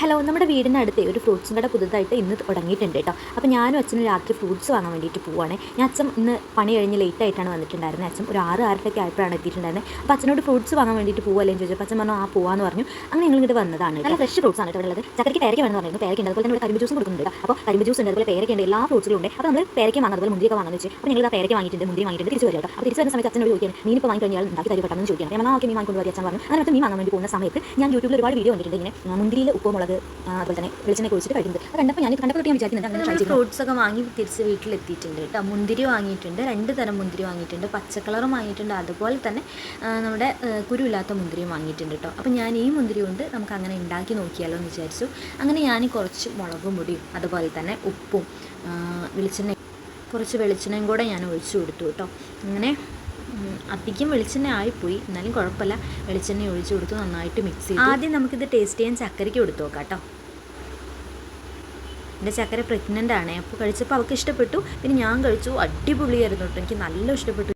Hello, നമ്മുടെ വീടിനടുത്ത് ഒരു ഫ്രൂട്ട്സും കട പുതുതായിട്ട് ഇന്ന് തുടങ്ങിയിട്ടുണ്ട് കേട്ടോ. അപ്പോൾ ഞാനും അച്ഛനും രാത്രി ഫ്രൂട്ട്സ് വാങ്ങാൻ വേണ്ടിയിട്ട് പോവുകയാണ്. ഞാൻ അച്ഛൻ ഇന്ന് പണി കഴിഞ്ഞ് ലേറ്റ് ആയിട്ടാണ് വന്നിട്ടുണ്ടായിരുന്നത്. അച്ഛൻ ഒരു 6-6:30 ആയപ്പോഴാണ് എത്തിയിട്ടുണ്ടായിരുന്നത്. അപ്പോൾ അച്ഛനോട് ഫ്രൂട്ട്സ് വാങ്ങാൻ വേണ്ടിയിട്ട് പോവുകയല്ലേ എന്ന് ചോദിച്ചപ്പോൾ അച്ഛൻ പറഞ്ഞു പോകാമെന്ന് പറഞ്ഞു. അങ്ങനെ ഞങ്ങൾ ഇങ്ങോട്ട് വന്നതാണ്. നല്ല ഫ്രഷ് ഫ്രൂട്ട്സ് ആണ് ഇവിടെ ഉള്ളത്. ചക്കരയ്ക്ക് പേരയ്ക്ക വേണമെന്ന് പറയുന്നത്. പേരയ്ക്ക ഉണ്ട്, അതുപോലെ തന്നെ കരിമ്പ് ജ്യൂസും കൊടുക്കുന്നുണ്ട്. അപ്പോൾ കരിമ്പ് ജ്യൂസ് ഉണ്ട്, അതുപോലെ പേരയ്ക്ക ഉണ്ട്, എല്ലാ ഫ്രൂട്ട്സുകളും ഉണ്ട്. അപ്പോൾ നമ്മൾ പേരയ്ക്ക വാങ്ങാൻ, അതുപോലെ മുന്തിരിയൊക്കെ വാങ്ങാൻ വെച്ച് അപ്പോൾ ഞങ്ങൾ പേരയ്ക്ക വാങ്ങിയിട്ടുണ്ട്, മുന്തിരി വാങ്ങിയിട്ടുണ്ട്. തിരിച്ച് വരിക കേട്ടോ. അപ്പോൾ തിരിച്ച് വരുന്ന സമയത്ത് അച്ഛനോട് ചോദിക്കാൻ മീൻ ഇപ്പോൾ വാങ്ങി കഴിഞ്ഞാൽ ഉണ്ടാക്കി തരും പെട്ടെന്ന് ചോദിക്കാൻ. ഞാൻ ഓക്കെ മീൻ വാങ്ങിക്കൊണ്ട് വരിക അച്ഛൻ പറഞ്ഞു. അങ്ങനെ മീൻ വാങ്ങാൻ വേണ്ടി പോകുന്ന സമയത്ത് ഞാൻ യൂട്യൂബിൽ ഒരുപാട് വീഡിയോ കണ്ടിട്ടുണ്ട്. ഇങ്ങനെ മുന്തിരിയിൽ ഉപ്പ് മുളക് അതുപോലെ തന്നെ വെളിച്ചെണ്ണ കുഴിച്ചിട്ട് കഴിക്കുന്നത്. അത് കണ്ടപ്പോൾ ഞാൻ വിചാരിക്കുന്നുണ്ട് അങ്ങനെ ട്രൈ ചെയ്തു. ഫ്രൂട്ട്സ് ഒക്കെ വാങ്ങി തിരിച്ച് വീട്ടിലെത്തിയിട്ടുണ്ട് കേട്ടോ. മുന്തിരി വാങ്ങിയിട്ടുണ്ട്, 2 തരം മുന്തിരി വാങ്ങിയിട്ടുണ്ട്, പച്ചക്കളറും വാങ്ങിയിട്ടുണ്ട്, അതുപോലെ തന്നെ നമ്മുടെ കുരുവില്ലാത്ത മുന്തിരിയും വാങ്ങിയിട്ടുണ്ട് കേട്ടോ. അപ്പോൾ ഞാൻ ഈ മുന്തിരി കൊണ്ട് നമുക്ക് അങ്ങനെ ഉണ്ടാക്കി നോക്കിയാലോ എന്ന് വിചാരിച്ചു. അങ്ങനെ ഞാൻ കുറച്ച് മുളകും പൊടിയും അതുപോലെ തന്നെ ഉപ്പും കുറച്ച് വെളിച്ചെണ്ണയും കൂടെ ഞാൻ ഒഴിച്ചു കൊടുത്തു കേട്ടോ. അങ്ങനെ അധികം വെളിച്ചെണ്ണ ആയിപ്പോയി, എന്നാലും കുഴപ്പമില്ല. വെളിച്ചെണ്ണ ഒഴിച്ചു കൊടുത്ത് നന്നായിട്ട് മിക്സ് ചെയ്തു. ആദ്യം നമുക്കിത് ടേസ്റ്റ് ചെയ്യാൻ ചക്കരയ്ക്ക് കൊടുത്തു നോക്കാം കേട്ടോ. എൻ്റെ ചക്കര പ്രഗ്നൻ്റ് ആണ്. അപ്പോൾ കഴിച്ചപ്പോൾ അവൾക്ക് ഇഷ്ടപ്പെട്ടു, പിന്നെ ഞാൻ കഴിച്ചു. അടിപൊളിയായിരുന്നു കേട്ടോ, എനിക്ക് നല്ല ഇഷ്ടപ്പെട്ടു.